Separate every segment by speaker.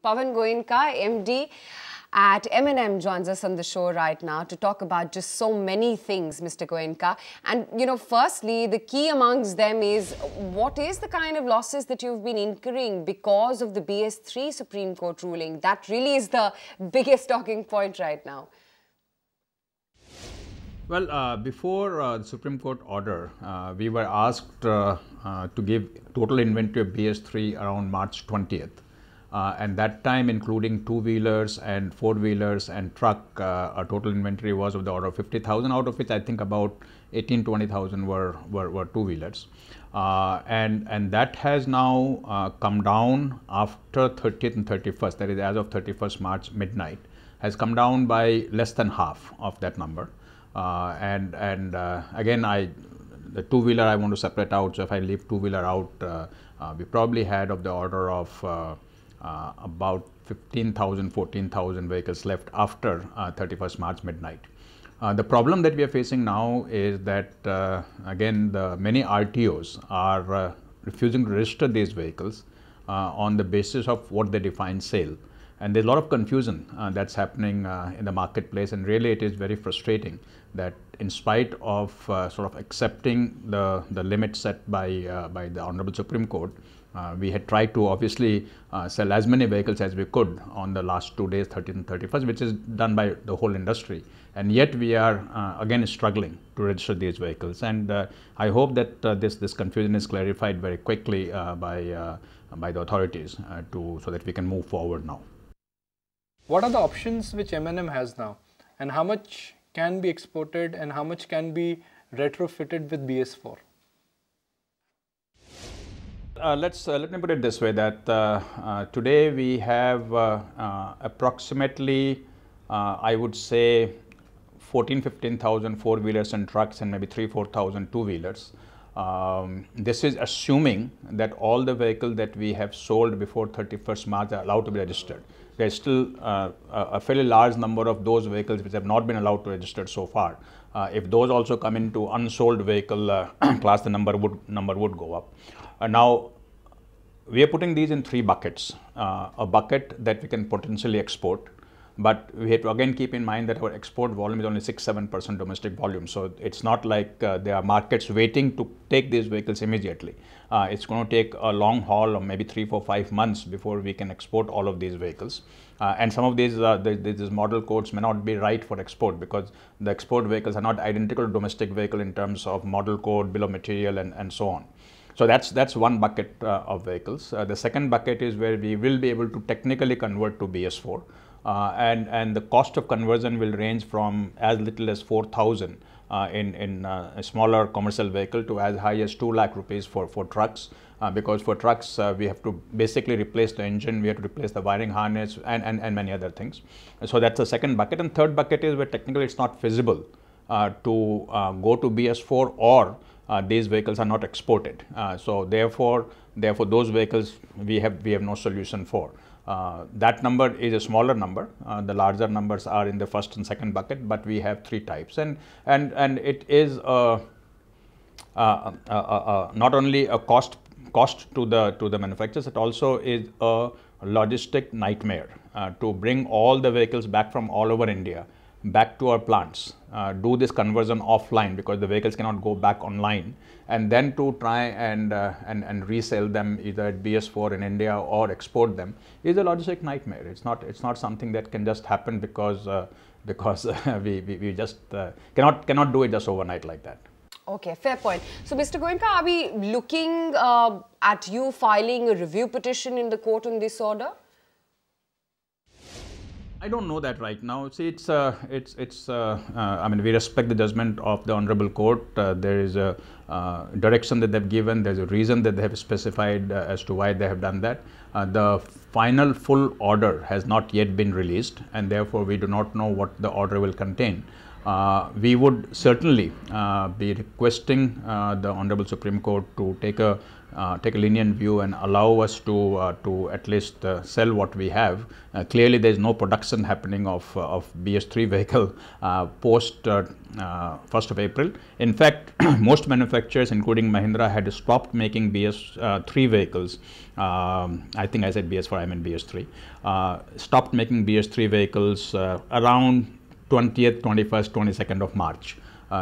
Speaker 1: Pawan Goenka, MD at M&M, joins us on the show right now to talk about just so many things, Mr. Goenka. And, firstly, the key amongst them is what is the kind of losses that you've been incurring because of the BS3 Supreme Court ruling? That really is the biggest talking point right now.
Speaker 2: Well, before the Supreme Court order, we were asked to give total inventory of BS3 around March 20th. And that time, including two-wheelers and four-wheelers and truck, our total inventory was of the order of 50,000, out of which I think about 20,000 were two-wheelers. And that has now come down after 30th and 31st, that is as of 31st March midnight, has come down by less than half of that number. Again, the two-wheeler I want to separate out. So if I leave two-wheeler out, we probably had of the order of about 15,000, 14,000 vehicles left after 31st March midnight. The problem that we are facing now is that again, the many RTOs are refusing to register these vehicles on the basis of what they define sale. And there's a lot of confusion that's happening in the marketplace, and really it is very frustrating that in spite of sort of accepting the limit set by the Honorable Supreme Court, we had tried to obviously sell as many vehicles as we could on the last 2 days, 30th and 31st, which is done by the whole industry. And yet we are again struggling to register these vehicles. And I hope that this confusion is clarified very quickly by the authorities so that we can move forward now.
Speaker 3: What are the options which M&M has now, and how much can be exported and how much can be retrofitted with BS4?
Speaker 2: Let me put it this way, that today we have approximately, I would say, 15,000 four-wheelers and trucks and maybe 4,000 two-wheelers. This is assuming that all the vehicles that we have sold before 31st March are allowed to be registered. There is still a fairly large number of those vehicles which have not been allowed to register so far. If those also come into unsold vehicle class, the number would go up. Now, we are putting these in three buckets. A bucket that we can potentially export, but we have to again keep in mind that our export volume is only 6-7% domestic volume. So it's not like there are markets waiting to take these vehicles immediately. It's going to take a long haul of maybe 3, 4, 5 months before we can export all of these vehicles. And some of these model codes may not be right for export, because the export vehicles are not identical to domestic vehicle in terms of model code, bill of material, and so on. So that's one bucket of vehicles. The second bucket is where we will be able to technically convert to BS4. And the cost of conversion will range from as little as 4,000 in a smaller commercial vehicle to as high as 2 lakh rupees for trucks. Because for trucks, we have to basically replace the engine, we have to replace the wiring harness and many other things. So that's the second bucket. And third bucket is where technically it's not feasible to go to BS4 or these vehicles are not exported. So therefore those vehicles we have no solution for. That number is a smaller number. The larger numbers are in the first and second bucket, but we have three types, and it is not only a cost to the manufacturers, it also is a logistic nightmare to bring all the vehicles back from all over India back to our plants, do this conversion offline because the vehicles cannot go back online, and then to try and resell them either at BS4 in India or export them is a logistic nightmare. It's not something that can just happen because we just cannot do it just overnight like that.
Speaker 1: Okay, fair point. So, Mr. Goenka, are we looking at you filing a review petition in the court on this order?
Speaker 2: I don't know that right now. See, I mean, we respect the judgment of the Honorable Court. There is a direction that they've given. There's a reason that they have specified as to why they have done that. The final full order has not yet been released, and therefore we do not know what the order will contain. We would certainly be requesting the Honorable Supreme Court to take a lenient view and allow us to at least sell what we have. Clearly, there is no production happening of BS3 vehicle post 1st of April. In fact, most manufacturers, including Mahindra, had stopped making BS3 vehicles. I think I said BS4, I meant BS3. Stopped making BS3 vehicles around 20th, 21st, 22nd of March.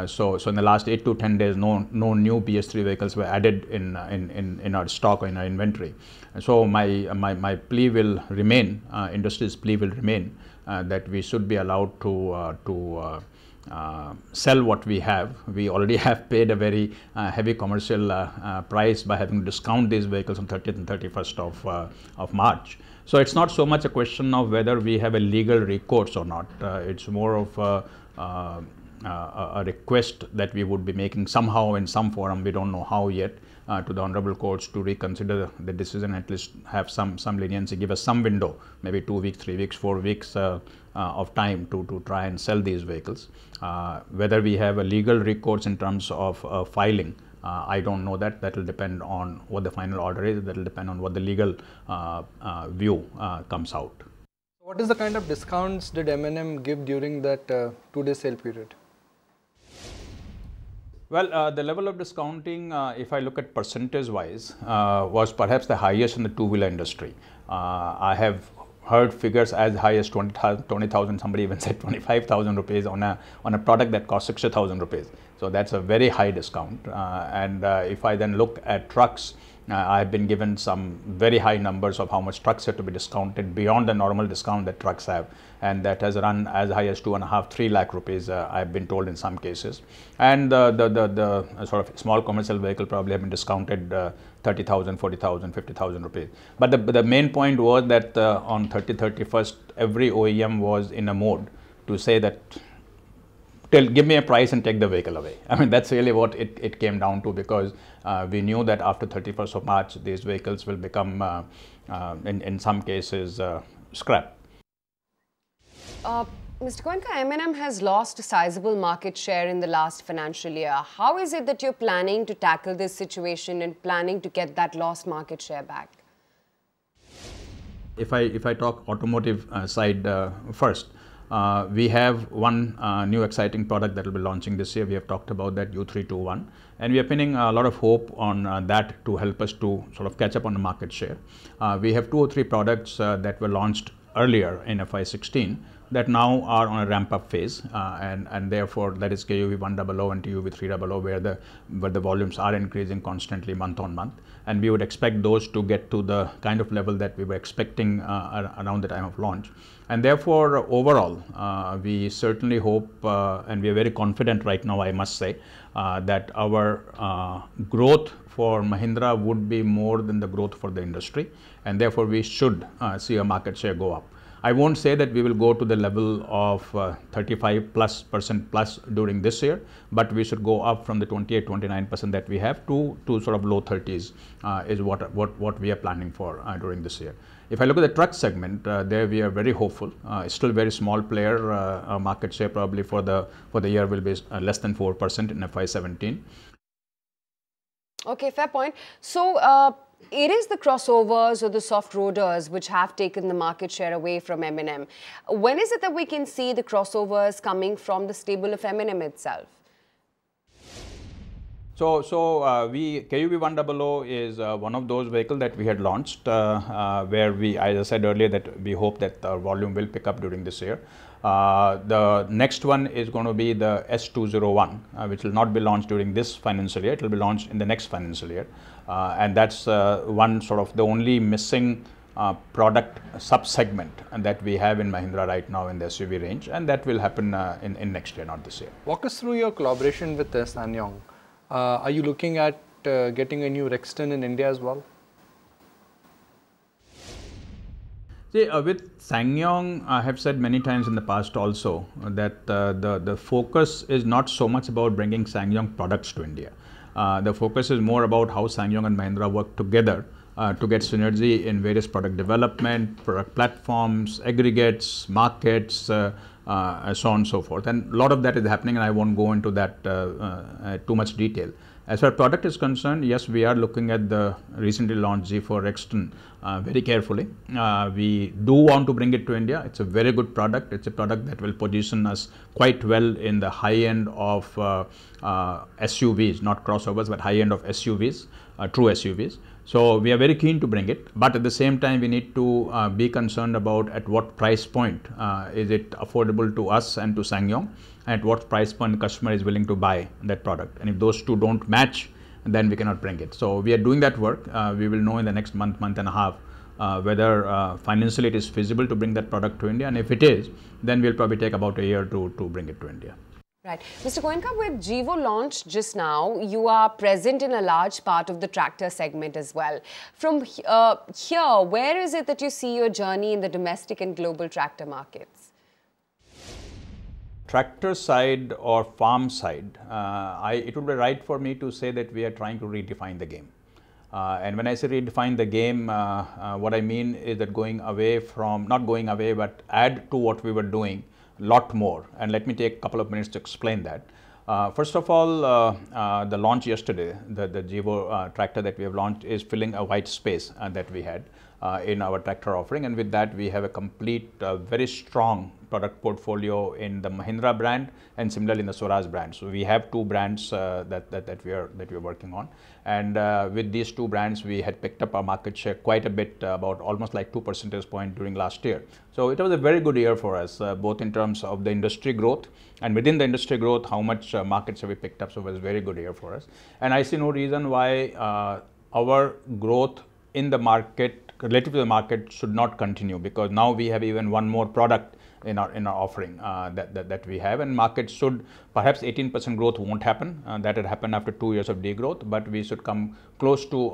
Speaker 2: So in the last 8 to 10 days, no new BS3 vehicles were added in our stock or in our inventory. So my plea will remain, industry's plea will remain that we should be allowed to sell what we have. We already have paid a very heavy commercial price by having to discount these vehicles on 30th and 31st of March. So it's not so much a question of whether we have a legal recourse or not. It's more of a request that we would be making somehow in some forum, we don't know how yet, to the honorable courts to reconsider the decision, at least have some leniency, give us some window, maybe 2 weeks, 3 weeks, 4 weeks of time to try and sell these vehicles. Whether we have a legal recourse in terms of filing, I don't know that. That will depend on what the final order is. That will depend on what the legal view comes out.
Speaker 3: What is the kind of discounts did M&M give during that 2-day sale period?
Speaker 2: Well, the level of discounting, if I look at percentage wise, was perhaps the highest in the two-wheeler industry. I have heard figures as high as 20,000, somebody even said 25,000 rupees on a product that costs 60,000 rupees. So that's a very high discount. If I then look at trucks, I've been given some very high numbers of how much trucks have to be discounted beyond the normal discount that trucks have, and that has run as high as 2.5–3 lakh rupees. I've been told in some cases, and the sort of small commercial vehicle probably have been discounted 30,000, 40,000, 50,000 rupees. But the main point was that on 31st, every OEM was in a mode to say that, give me a price and take the vehicle away. I mean, that's really what it came down to, because we knew that after 31st of March, these vehicles will become, in some cases, scrap.
Speaker 1: Mr. Goenka, M&M has lost a sizable market share in the last financial year. How is it that you're planning to tackle this situation and planning to get that lost market share back?
Speaker 2: If I talk automotive side first, we have one new exciting product that will be launching this year. We have talked about that, U321, and we are pinning a lot of hope on that to help us to sort of catch up on the market share. We have 2 or 3 products that were launched earlier in FY16 that now are on a ramp-up phase, and therefore that is KUV100 and TUV300, where the volumes are increasing constantly month on month, and we would expect those to get to the kind of level that we were expecting around the time of launch. And therefore, overall, we certainly hope, and we are very confident right now, I must say, that our growth for Mahindra would be more than the growth for the industry, and therefore we should see a market share go up. I won't say that we will go to the level of 35% plus during this year, but we should go up from the 28–29% that we have to sort of low 30s is what we are planning for during this year. If I look at the truck segment, there we are very hopeful. Still very small player. Market share probably for the year will be less than 4% in FY17.
Speaker 1: Okay, fair point. So it is the crossovers or the soft roaders which have taken the market share away from M&M. When is it that we can see the crossovers coming from the stable of M&M itself?
Speaker 2: So KUV100 is one of those vehicles that we had launched, where we, as I said earlier, that we hope that the volume will pick up during this year. The next one is going to be the S201, which will not be launched during this financial year. It will be launched in the next financial year, and that's one sort of the only missing product sub-segment that we have in Mahindra right now in the SUV range, and that will happen in next year, not this year.
Speaker 3: Walk us through your collaboration with SsangYong. Are you looking at getting a new Rexton in India as well?
Speaker 2: See, with SsangYong, I have said many times in the past also that the focus is not so much about bringing SsangYong products to India. The focus is more about how SsangYong and Mahindra work together to get synergy in various product development, product platforms, aggregates, markets, so on and so forth. And a lot of that is happening, and I won't go into that too much detail. As far as product is concerned, yes, we are looking at the recently launched G4 Exton very carefully. We do want to bring it to India. It's a very good product. It's a product that will position us quite well in the high end of SUVs, not crossovers, but high end of SUVs, true SUVs. So we are very keen to bring it, but at the same time we need to be concerned about at what price point is it affordable to us and to SsangYong, and at what price point the customer is willing to buy that product. And if those two don't match, then we cannot bring it. So we are doing that work. We will know in the next month and a half whether financially it is feasible to bring that product to India, and if it is, then we'll probably take about a year to bring it to India.
Speaker 1: Right. Mr. Goenka, with Gevo launched just now, you are present in a large part of the tractor segment as well. From here, where is it that you see your journey in the domestic and global tractor markets?
Speaker 2: Tractor side or farm side, it would be right for me to say that we are trying to redefine the game. And when I say redefine the game, what I mean is that going away from, not going away, but add to what we were doing lot more. And let me take a couple of minutes to explain that. First of all, the launch yesterday, the Gevo tractor that we have launched is filling a white space that we had in our tractor offering, and with that we have a complete, very strong product portfolio in the Mahindra brand and similarly in the Swaraj brand. So we have two brands that we are working on, and with these two brands we had picked up our market share quite a bit, about almost like 2 percentage points during last year. So it was a very good year for us, both in terms of the industry growth and within the industry growth, how much markets have we picked up. So it was a very good year for us, and I see no reason why our growth in the market relative to the market should not continue, because now we have even one more product in our offering that we have, and market should, perhaps 18% growth won't happen, that had happened after 2 years of degrowth, but we should come close to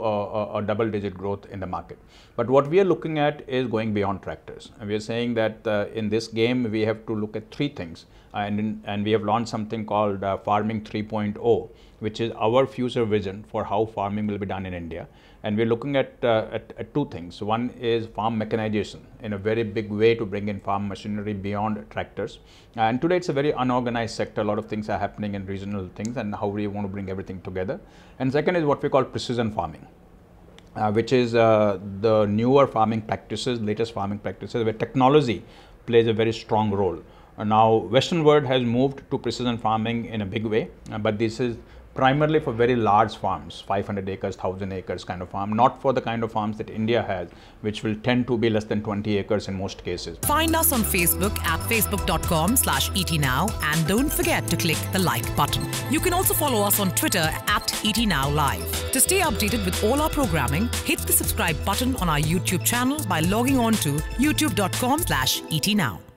Speaker 2: a double-digit growth in the market. But what we are looking at is going beyond tractors, and we are saying that in this game we have to look at three things, and we have launched something called Farming 3.0, which is our future vision for how farming will be done in India. And we're looking at two things. One is farm mechanization in a very big way to bring in farm machinery beyond tractors. And today it's a very unorganized sector. A lot of things are happening in regional things, and how we want to bring everything together. And second is what we call precision farming, which is the newer farming practices, latest farming practices, where technology plays a very strong role. Now, Western world has moved to precision farming in a big way, but this is primarily for very large farms, 500 acres, 1000 acres kind of farm, not for the kind of farms that India has, which will tend to be less than 20 acres in most cases.
Speaker 4: Find us on Facebook at facebook.com/ETNow, and don't forget to click the like button. You can also follow us on Twitter at ETNowLive. To stay updated with all our programming, hit the subscribe button on our YouTube channel by logging on to youtube.com/ETNow.